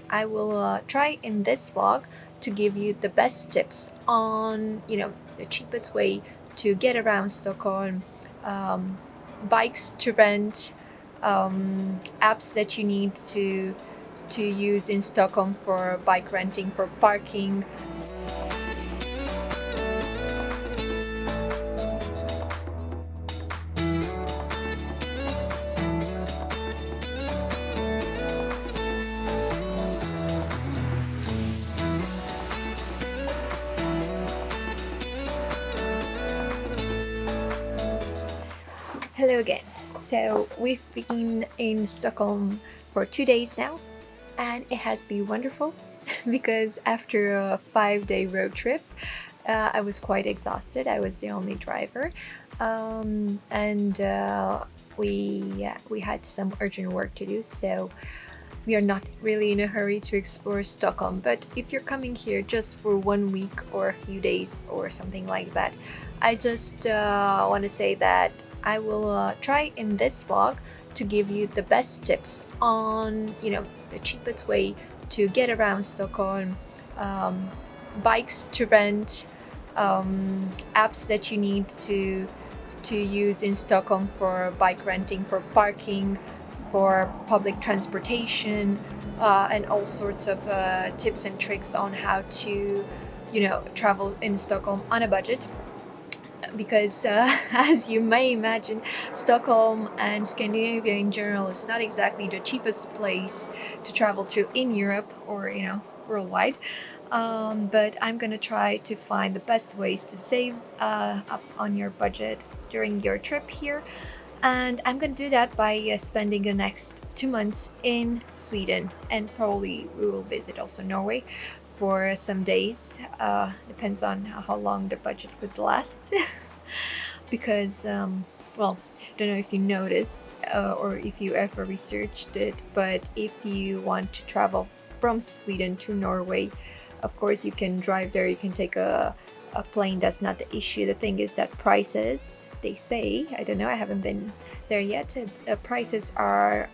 I will try in this vlog to give you the best tips on, the cheapest way to get around Stockholm, bikes to rent, apps that you need to use in Stockholm for bike renting, for parking. Hello again. So we've been in Stockholm for 2 days now, and it has been wonderful because after a 5-day road trip, I was quite exhausted. I was the only driver, and we had some urgent work to do, so we are not really in a hurry to explore Stockholm. But if you're coming here just for 1 week or a few days or something like that, I just want to say that I will try in this vlog to give you the best tips on, the cheapest way to get around Stockholm, bikes to rent, apps that you need to use in Stockholm for bike renting, for parking, for public transportation, and all sorts of tips and tricks on how to, travel in Stockholm on a budget. Because as you may imagine, Stockholm and Scandinavia in general is not exactly the cheapest place to travel to in Europe or, worldwide. But I'm gonna try to find the best ways to save up on your budget during your trip here. And I'm gonna do that by spending the next 2 months in Sweden, and probably we will visit also Norway for some days. Depends on how long the budget would last. Because, well, don't know if you noticed or if you ever researched it, but if you want to travel from Sweden to Norway, of course you can drive there, you can take a plane. That's not the issue. The thing is that prices, they say, I don't know, I haven't been there yet, prices are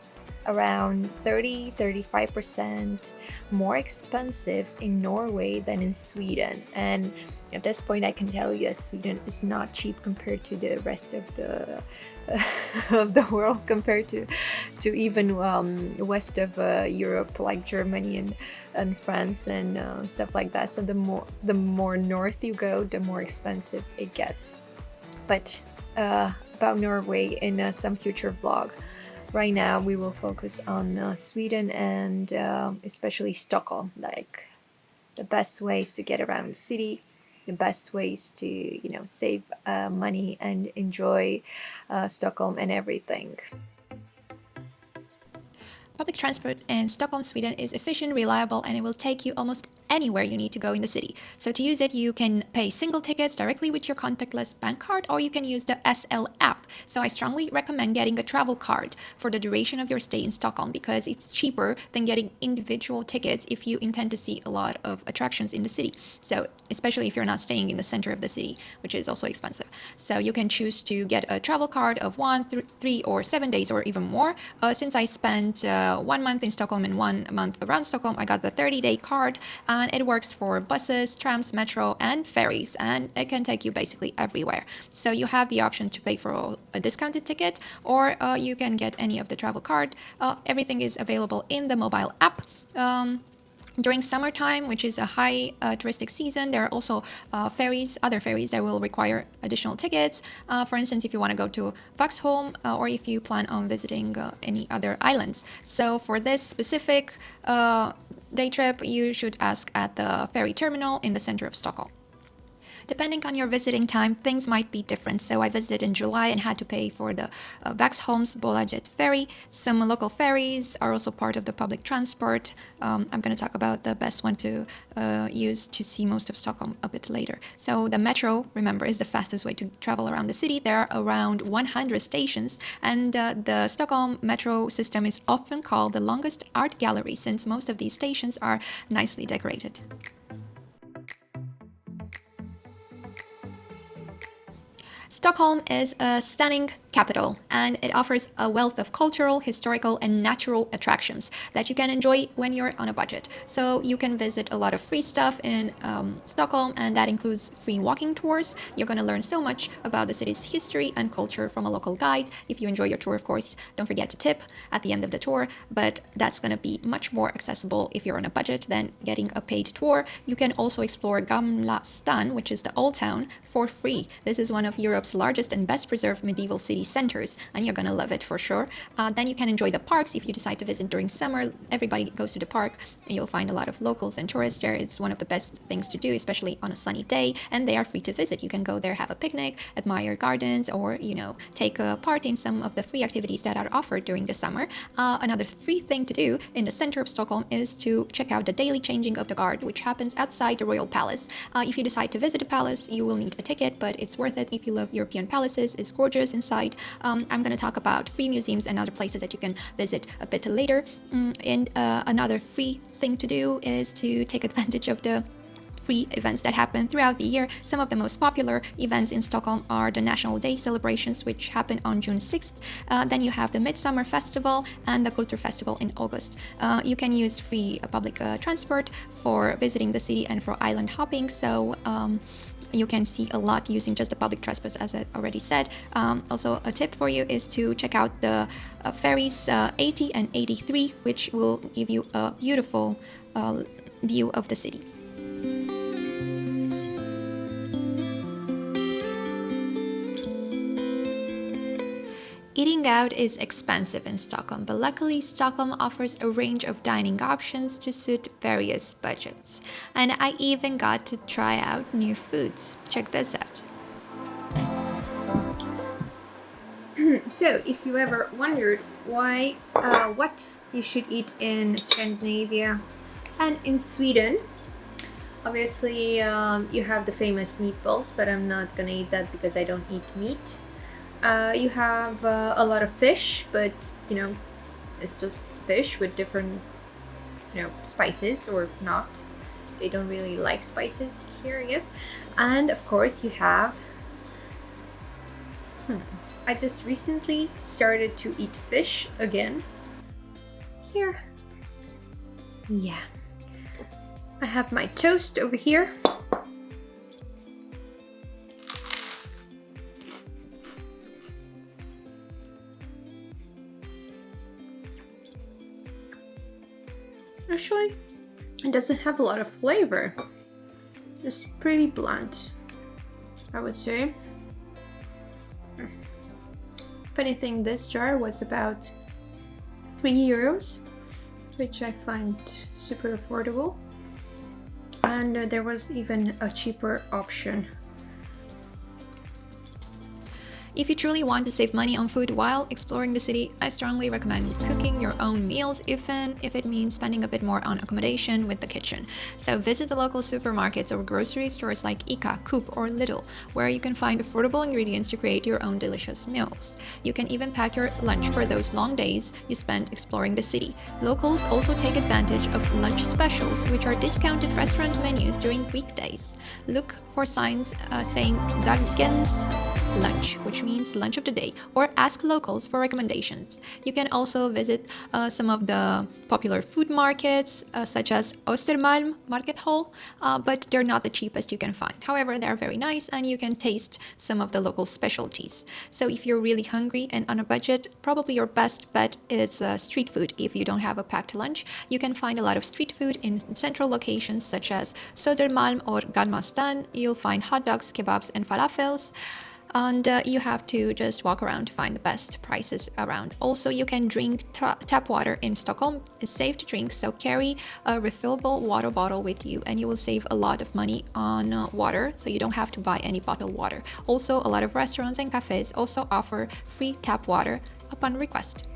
around 30-35% more expensive in Norway than in Sweden. And at this point I can tell you Sweden is not cheap compared to the rest of the of the world, compared to even west of Europe, like Germany and France and stuff like that. So the more north you go, the more expensive it gets. But about Norway in some future vlog. Right now we will focus on Sweden and especially Stockholm, like the best ways to get around the city, the best ways to save money and enjoy Stockholm and everything. Public transport in Stockholm, Sweden is efficient, reliable, and it will take you almost anywhere you need to go in the city. So to use it, you can pay single tickets directly with your contactless bank card, or you can use the SL app. So I strongly recommend getting a travel card for the duration of your stay in Stockholm, because it's cheaper than getting individual tickets if you intend to see a lot of attractions in the city. So especially if you're not staying in the center of the city, which is also expensive. So you can choose to get a travel card of 1, 3, or 7 days or even more. Since I spent 1 month in Stockholm and 1 month around Stockholm, I got the 30-day card, and it works for buses, trams, metro, and ferries, and it can take you basically everywhere. So you have the option to pay for a discounted ticket, or you can get any of the travel card. Everything is available in the mobile app. During summertime, which is a high touristic season, there are also other ferries that will require additional tickets. For instance, if you want to go to Vaxholm, or if you plan on visiting any other islands. So for this specific day trip, you should ask at the ferry terminal in the center of Stockholm. Depending on your visiting time, things might be different. So I visited in July and had to pay for the Vaxholms Hotell ferry. Some local ferries are also part of the public transport. I'm going to talk about the best one to use to see most of Stockholm a bit later. So the metro, remember, is the fastest way to travel around the city. There are around 100 stations, and the Stockholm metro system is often called the longest art gallery, since most of these stations are nicely decorated. Stockholm is a stunning capital, and it offers a wealth of cultural, historical, and natural attractions that you can enjoy when you're on a budget. So you can visit a lot of free stuff in Stockholm, and that includes free walking tours. You're going to learn so much about the city's history and culture from a local guide. If you enjoy your tour, of course, don't forget to tip at the end of the tour, but that's going to be much more accessible if you're on a budget than getting a paid tour. You can also explore Gamla Stan, which is the old town, for free. This is one of Europe's largest and best preserved medieval city centers, and you're gonna love it for sure. Then you can enjoy the parks if you decide to visit during summer. Everybody goes to the park. You'll find a lot of locals and tourists there. It's one of the best things to do, especially on a sunny day, and they are free to visit. You can go there, have a picnic, admire gardens, or take a part in some of the free activities that are offered during the summer. Another free thing to do in the center of Stockholm is to check out the daily changing of the guard, which happens outside the royal palace. If you decide to visit the palace, you will need a ticket, but it's worth it if you love European palaces. It's gorgeous inside. I'm going to talk about free museums and other places that you can visit a bit later. And another free thing to do is to take advantage of the free events that happen throughout the year. Some of the most popular events in Stockholm are the National Day celebrations, which happen on June 6th. Then you have the Midsummer Festival and the Culture Festival in August. You can use free public transport for visiting the city and for island hopping. So you can see a lot using just the public transport, as I already said. Also, a tip for you is to check out the ferries 80 and 83, which will give you a beautiful view of the city. Eating out is expensive in Stockholm, but luckily Stockholm offers a range of dining options to suit various budgets. And I even got to try out new foods. Check this out. So, if you ever wondered what you should eat in Scandinavia and in Sweden, obviously you have the famous meatballs, but I'm not gonna eat that because I don't eat meat. You have a lot of fish, but it's just fish with different spices or not. They don't really like spices here, I guess. And of course you have I just recently started to eat fish again. Here. Yeah. I have my toast over here. Actually, it doesn't have a lot of flavor. It's pretty blunt, I would say. Funny thing, this jar was about €3, which I find super affordable. And there was even a cheaper option. If you truly want to save money on food while exploring the city, I strongly recommend cooking your own meals, even if it means spending a bit more on accommodation with the kitchen. So visit the local supermarkets or grocery stores like ICA, Coop, or Lidl, where you can find affordable ingredients to create your own delicious meals. You can even pack your lunch for those long days you spend exploring the city. Locals also take advantage of lunch specials, which are discounted restaurant menus during weekdays. Look for signs saying Dagens lunch, which means lunch of the day, or ask locals for recommendations. You can also visit some of the popular food markets, such as Östermalm Market Hall, but they're not the cheapest you can find. However, they're very nice and you can taste some of the local specialties. So if you're really hungry and on a budget, probably your best bet is street food. If you don't have a packed lunch, you can find a lot of street food in central locations such as Södermalm or Gamla Stan. You'll find hot dogs, kebabs, and falafels. And you have to just walk around to find the best prices around. Also, you can drink tap water in Stockholm. It's safe to drink, so carry a refillable water bottle with you and you will save a lot of money on water, so you don't have to buy any bottled water. Also, a lot of restaurants and cafes also offer free tap water upon request.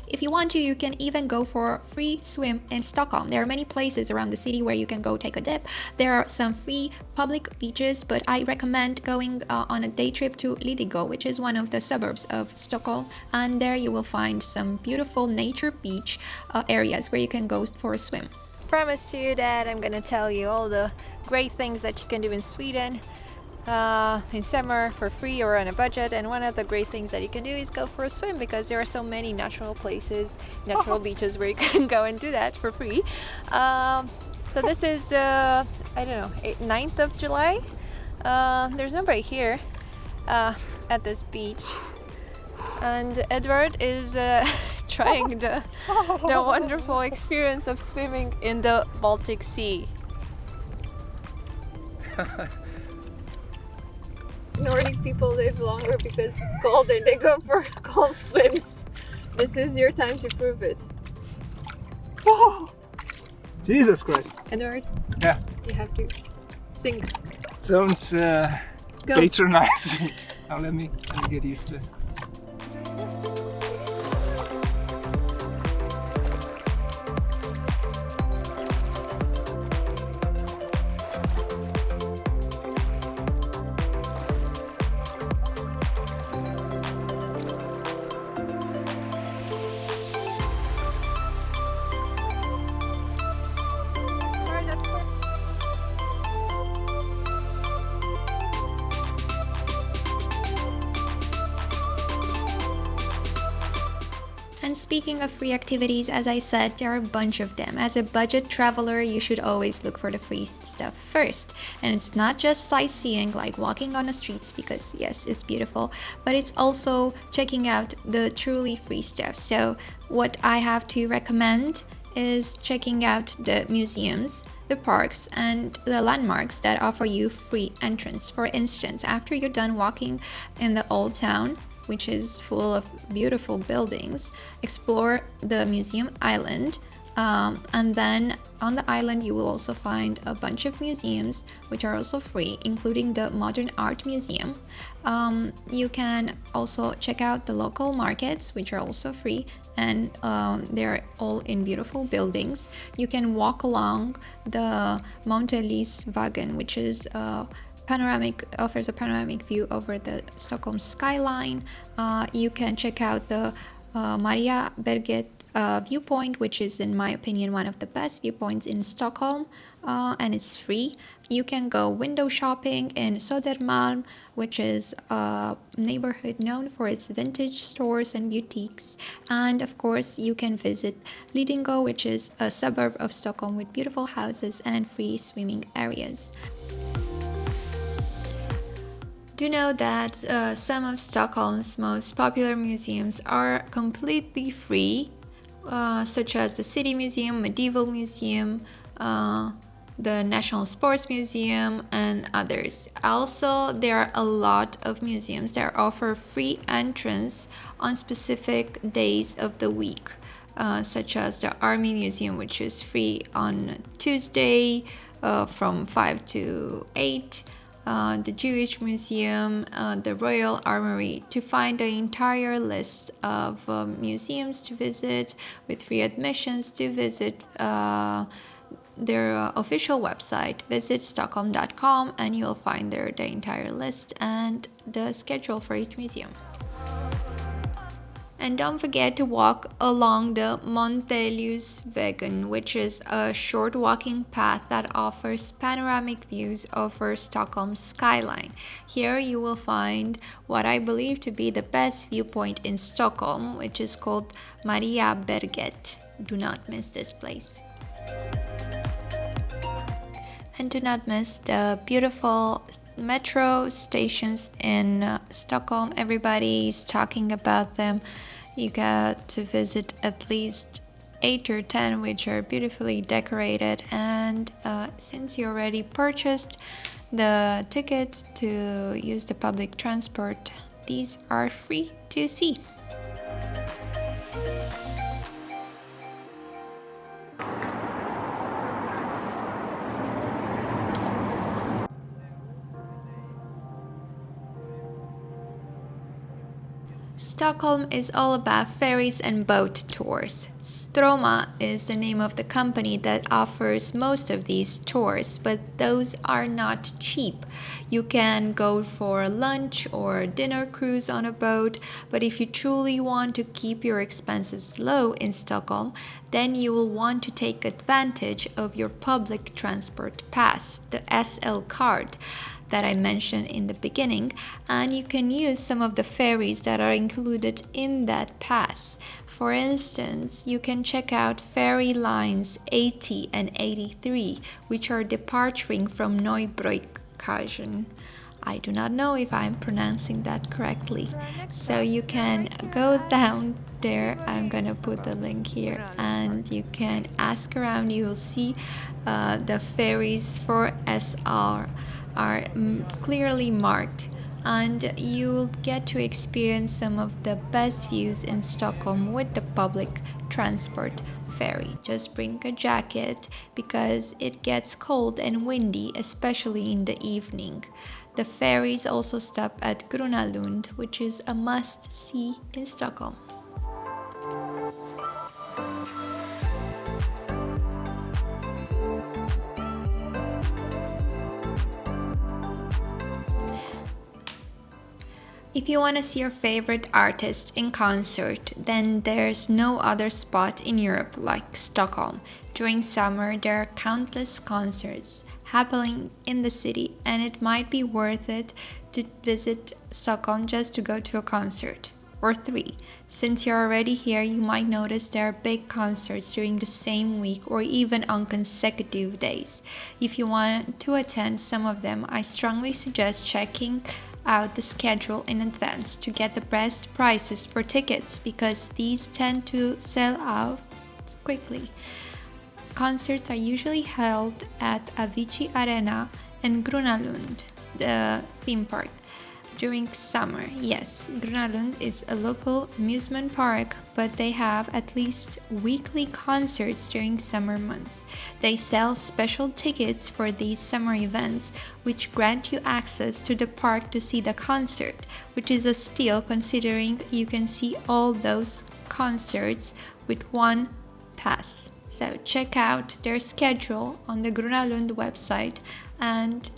If you want to, you can even go for a free swim in Stockholm. There are many places around the city where you can go take a dip. There are some free public beaches, but I recommend going on a day trip to Lidigo, which is one of the suburbs of Stockholm. And there you will find some beautiful nature beach areas where you can go for a swim. Promise to you that I'm gonna tell you all the great things that you can do in Sweden. in summer for free or on a budget. And one of the great things that you can do is go for a swim, because there are so many natural places, natural beaches where you can go and do that for free. So this is, I don't know, 9th of July. There's nobody here at this beach. And Edward is trying the wonderful experience of swimming in the Baltic Sea. Nordic people live longer because it's cold and they go for cold swims. This is your time to prove it. Jesus Christ. Edward, Yeah. you have to sing. Sounds patronizing. Now let me get used to it. And speaking of free activities, as I said, there are a bunch of them. As a budget traveler, you should always look for the free stuff first. And it's not just sightseeing, like walking on the streets, because yes, it's beautiful, but it's also checking out the truly free stuff. So what I have to recommend is checking out the museums, the parks, and the landmarks that offer you free entrance. For instance, after you're done walking in the old town, which is full of beautiful buildings, explore the museum island, and then on the island you will also find a bunch of museums which are also free, including the Modern Art Museum. You can also check out the local markets, which are also free, and they're all in beautiful buildings. You can walk along the Montelisvagen, which is offers a panoramic view over the Stockholm skyline. You can check out the Maria Berget viewpoint, which is in my opinion one of the best viewpoints in Stockholm, and it's free. You can go window shopping in Södermalm, which is a neighborhood known for its vintage stores and boutiques. And of course you can visit Lidingö, which is a suburb of Stockholm with beautiful houses and free swimming areas. Do know that some of Stockholm's most popular museums are completely free, such as the City Museum, Medieval Museum, the National Sports Museum, and others. Also, there are a lot of museums that offer free entrance on specific days of the week, such as the Army Museum, which is free on Tuesday from 5 to 8. The Jewish Museum, the Royal Armory. To find the entire list of museums to visit with free admissions, to visit their official website, visit stockholm.com, and you'll find there the entire list and the schedule for each museum. And don't forget to walk along the Montelisvägen, which is a short walking path that offers panoramic views over Stockholm's skyline. Here you will find what I believe to be the best viewpoint in Stockholm, which is called Maria Berget. Do not miss this place. And do not miss the beautiful metro stations in Stockholm. Everybody's talking about them. You got to visit at least 8 or 10, which are beautifully decorated, and since you already purchased the ticket to use the public transport, these are free to see. Stockholm is all about ferries and boat tours. Stroma is the name of the company that offers most of these tours, but those are not cheap. You can go for a lunch or dinner cruise on a boat, but if you truly want to keep your expenses low in Stockholm, then you will want to take advantage of your public transport pass, the SL card that I mentioned in the beginning, and you can use some of the ferries that are included in that pass. For instance, you can check out ferry lines 80 and 83, which are departing from Neubrückhagen. I do not know if I'm pronouncing that correctly. So you can go down there. I'm gonna put the link here, and you can ask around. You will see the ferries for SR are clearly marked, and you'll get to experience some of the best views in Stockholm with the public transport ferry. Just bring a jacket because it gets cold and windy, especially in the evening. The ferries also stop at Gröna Lund, which is a must-see in Stockholm. If you want to see your favorite artist in concert, then there's no other spot in Europe like Stockholm. During summer, there are countless concerts happening in the city, and it might be worth it to visit Stockholm just to go to a concert or 3. Since you're already here, you might notice there are big concerts during the same week or even on consecutive days. If you want to attend some of them, I strongly suggest checking out the schedule in advance to get the best prices for tickets, because these tend to sell out quickly. Concerts are usually held at Avicii Arena and Gröna Lund, the theme park. During summer, yes, Gröna Lund is a local amusement park, but they have at least weekly concerts during summer months. They sell special tickets for these summer events, which grant you access to the park to see the concert, which is a steal considering you can see all those concerts with one pass. So check out their schedule on the Gröna Lund website and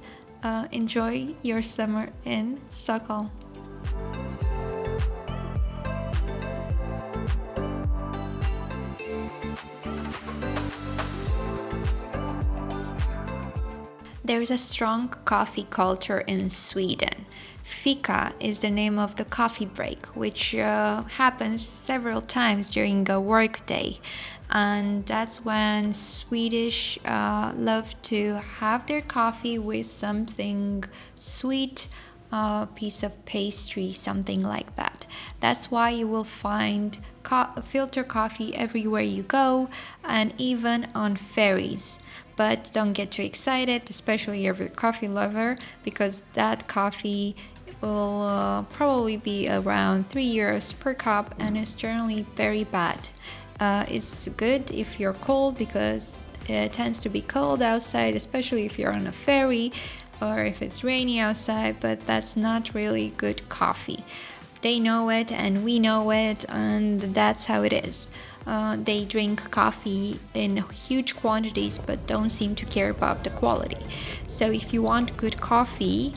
enjoy your summer in Stockholm. There is a strong coffee culture in Sweden. Fika is the name of the coffee break, which happens several times during a workday. And that's when Swedish love to have their coffee with something sweet, piece of pastry, something like that. That's why you will find filter coffee everywhere you go, and even on ferries. But don't get too excited, especially if you're a coffee lover, because that coffee will probably be around 3 euros per cup, and is generally very bad. It's good if you're cold, because it tends to be cold outside, especially if you're on a ferry or if it's rainy outside, but that's not really good coffee. They know it and we know it, and that's how it is. They drink coffee in huge quantities but don't seem to care about the quality. So if you want good coffee,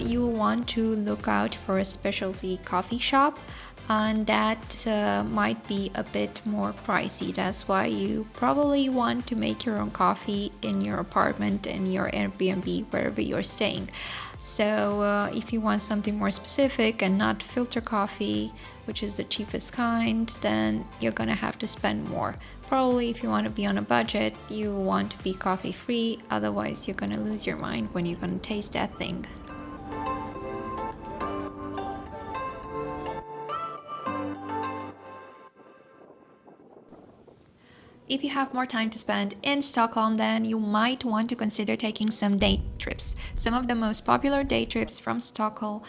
you want to look out for a specialty coffee shop, and that might be a bit more pricey. That's why you probably want to make your own coffee in your apartment, in your Airbnb, wherever you're staying. So if you want something more specific and not filter coffee, which is the cheapest kind, then you're gonna have to spend more. Probably if you want to be on a budget, you want to be coffee free, otherwise you're gonna lose your mind when you're gonna taste that thing. If you have more time to spend in Stockholm, then you might want to consider taking some day trips. Some of the most popular day trips from Stockholm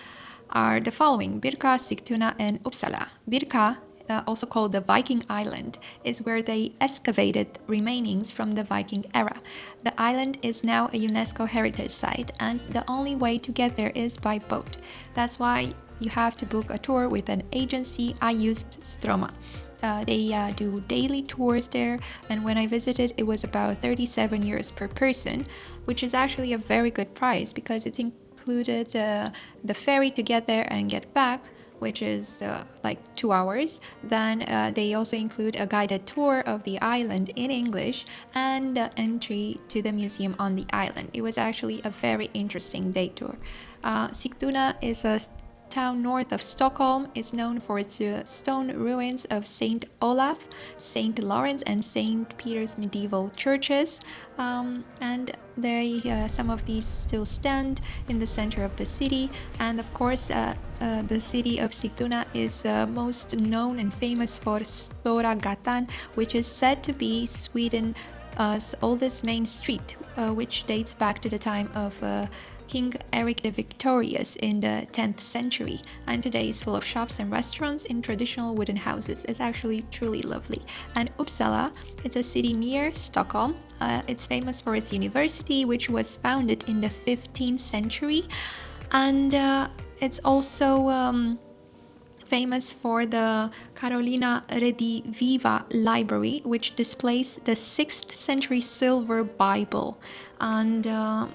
are the following: Birka, Sigtuna, and Uppsala. Birka, also called the Viking Island, is where they excavated remainings from the Viking era. The island is now a UNESCO heritage site, and the only way to get there is by boat. That's why you have to book a tour with an agency. I used Stroma. They do daily tours there, and when I visited, it was about 37 euros per person, which is actually a very good price because it included the ferry to get there and get back, which is like 2 hours. Then they also include a guided tour of the island in English and entry to the museum on the island. It was actually a very interesting day tour. Sigtuna is a town north of Stockholm. Is known for its stone ruins of St. Olaf, St. Lawrence, and St. Peter's medieval churches. And some of these still stand in the center of the city. And of course, the city of Sigtuna is most known and famous for Stora Gatan, which is said to be Sweden's oldest main street, which dates back to the time of King Eric the Victorious in the 10th century, and today is full of shops and restaurants in traditional wooden houses. It's actually truly lovely. And Uppsala, it's a city near Stockholm. It's famous for its university, which was founded in the 15th century, and it's also famous for the Carolina Rediviva Library, which displays the 6th century silver Bible. And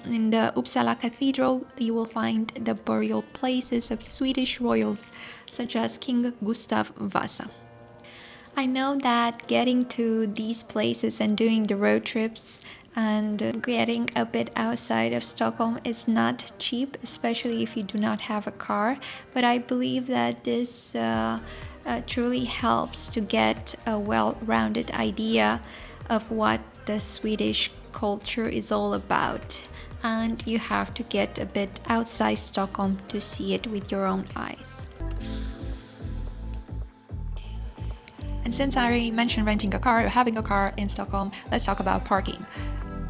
in the Uppsala Cathedral, you will find the burial places of Swedish royals, such as King Gustav Vasa. I know that getting to these places and doing the road trips and getting a bit outside of Stockholm is not cheap, especially if you do not have a car, but I believe that this truly helps to get a well-rounded idea of what the Swedish culture is all about, and you have to get a bit outside Stockholm to see it with your own eyes. And since I already mentioned renting a car or having a car in Stockholm, let's talk about parking.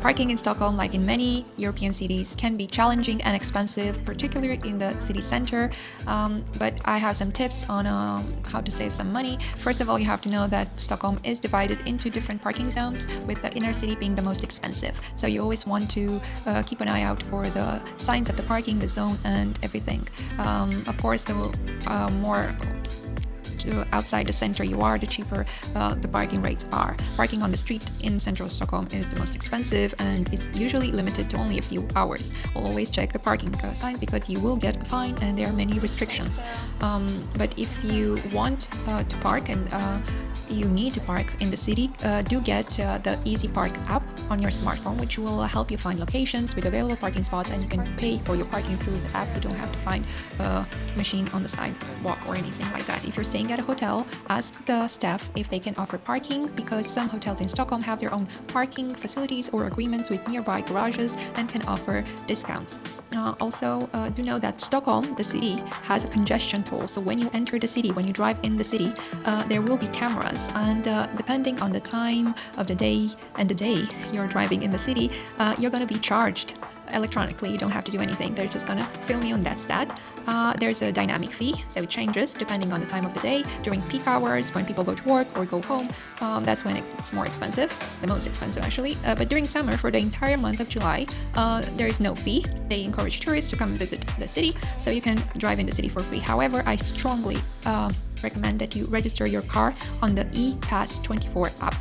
Parking in Stockholm, like in many European cities, can be challenging and expensive, particularly in the city center. But I have some tips on how to save some money. First of all, you have to know that Stockholm is divided into different parking zones, with the inner city being the most expensive. So you always want to keep an eye out for the signs of the parking, the zone, and everything. Of course, the more outside the center you are, the cheaper the parking rates are. Parking on the street in central Stockholm is the most expensive, and it's usually limited to only a few hours. Always check the parking signs because you will get a fine and there are many restrictions. But if you want to park and you need to park in the city, do get the Easy Park app on your smartphone, which will help you find locations with available parking spots, and you can pay for your parking through the app. You don't have to find a machine on the sidewalk or anything like that. If you're staying at a hotel, ask the staff if they can offer parking, because some hotels in Stockholm have their own parking facilities or agreements with nearby garages and can offer discounts. Also, do know that Stockholm, the city, has a congestion toll. So when you enter the city, when you drive in the city, there will be cameras, and depending on the time of the day and the day you're driving in the city, you're going to be charged electronically. You don't have to do anything. They're just gonna film you, and that's that. There's a dynamic fee, so it changes depending on the time of the day. During peak hours, when people go to work or go home, that's when it's more expensive, the most expensive actually. But during summer, for the entire month of July, there is no fee. They encourage tourists to come and visit the city, so you can drive in the city for free. However, I strongly recommend that you register your car on the ePass24 app.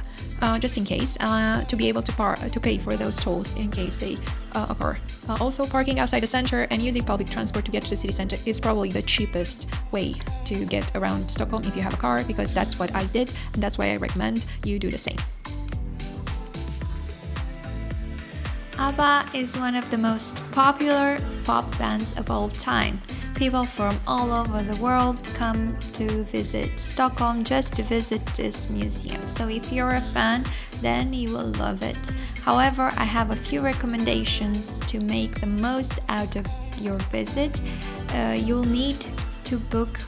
Just in case, to be able to pay for those tolls in case they occur. Also, parking outside the center and using public transport to get to the city center is probably the cheapest way to get around Stockholm if you have a car, because that's what I did, and that's why I recommend you do the same. ABBA is one of the most popular pop bands of all time. People from all over the world come to visit Stockholm just to visit this museum. So if you're a fan, then you will love it. However, I have a few recommendations to make the most out of your visit. You'll need to book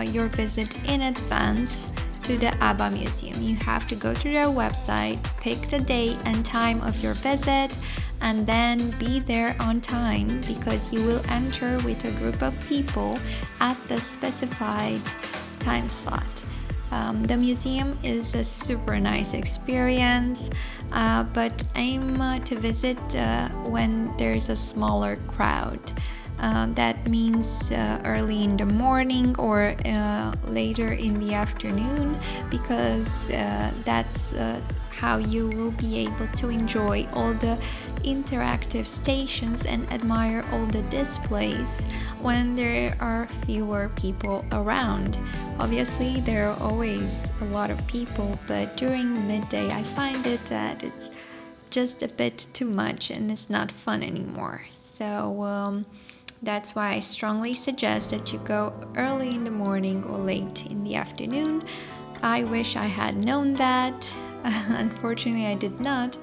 your visit in advance to the ABBA Museum. You have to go to their website, pick the date and time of your visit, and then be there on time, because you will enter with a group of people at the specified time slot. The museum is a super nice experience, but aim to visit when there's a smaller crowd. That means early in the morning or later in the afternoon, because that's how you will be able to enjoy all the interactive stations and admire all the displays when there are fewer people around. Obviously, there are always a lot of people, but during midday I find it that it's just a bit too much and it's not fun anymore. So that's why I strongly suggest that you go early in the morning or late in the afternoon. I wish I had known that. Unfortunately, I did not,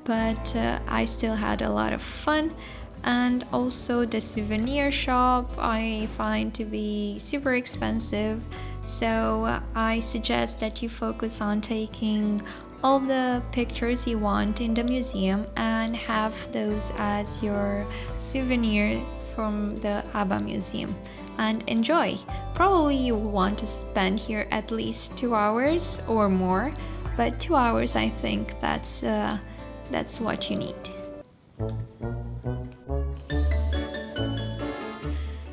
but I still had a lot of fun. And also the souvenir shop I find to be super expensive, so I suggest that you focus on taking all the pictures you want in the museum and have those as your souvenir from the ABBA Museum, and enjoy. Probably you will want to spend here at least 2 hours or more, but 2 hours, I think that's what you need.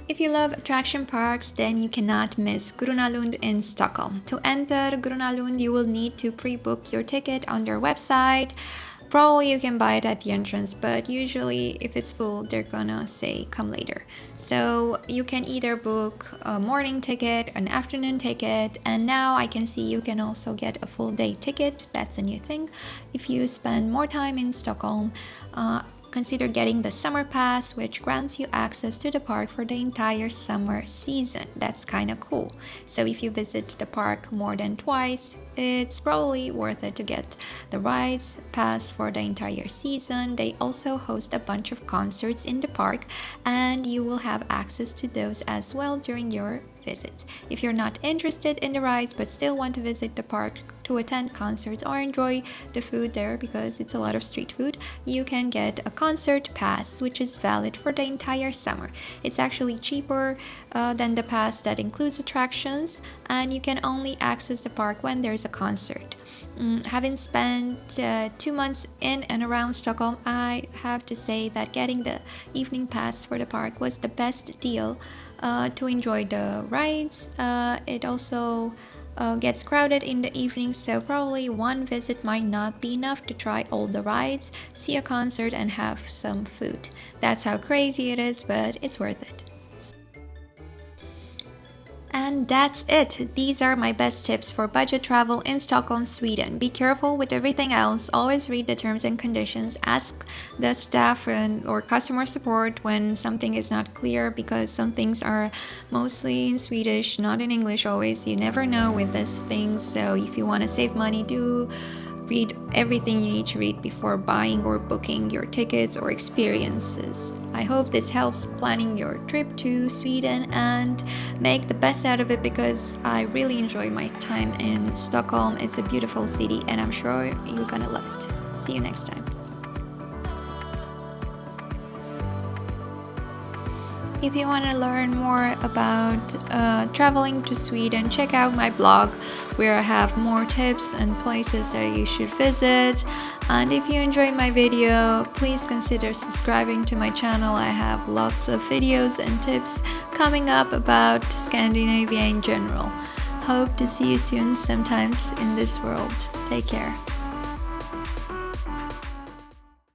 If you love attraction parks, then you cannot miss Gröna Lund in Stockholm. To enter Gröna Lund, you will need to pre-book your ticket on their website. Probably you can buy it at the entrance, but usually if it's full, they're gonna say come later. So you can either book a morning ticket, an afternoon ticket, and now I can see you can also get a full day ticket. That's a new thing. If you spend more time in Stockholm, consider getting the summer pass, which grants you access to the park for the entire summer season. That's kind of cool. So if you visit the park more than twice, it's probably worth it to get the rides pass for the entire season. They also host a bunch of concerts in the park, and you will have access to those as well during your visits. If you're not interested in the rides but still want to visit the park to attend concerts or enjoy the food there, because it's a lot of street food, you can get a concert pass, which is valid for the entire summer. It's actually cheaper than the pass that includes attractions, and you can only access the park when there's a concert. Having spent 2 months in and around Stockholm, I have to say that getting the evening pass for the park was the best deal to enjoy the rides. It also gets crowded in the evening, so probably one visit might not be enough to try all the rides, see a concert, and have some food. That's how crazy it is, but it's worth it. And that's it. These are my best tips for budget travel in Stockholm, Sweden. Be careful with everything else. Always read the terms and conditions. Ask the staff or customer support when something is not clear, because some things are mostly in Swedish, not in English always. You never know with these things. So if you want to save money, do read everything you need to read before buying or booking your tickets or experiences. I hope this helps planning your trip to Sweden, and make the best out of it, because I really enjoy my time in Stockholm. It's a beautiful city and I'm sure you're gonna love it. See you next time. If you want to learn more about traveling to Sweden, check out my blog, where I have more tips and places that you should visit. And if you enjoyed my video, please consider subscribing to my channel. I have lots of videos and tips coming up about Scandinavia in general. Hope to see you soon sometimes in this world. Take care.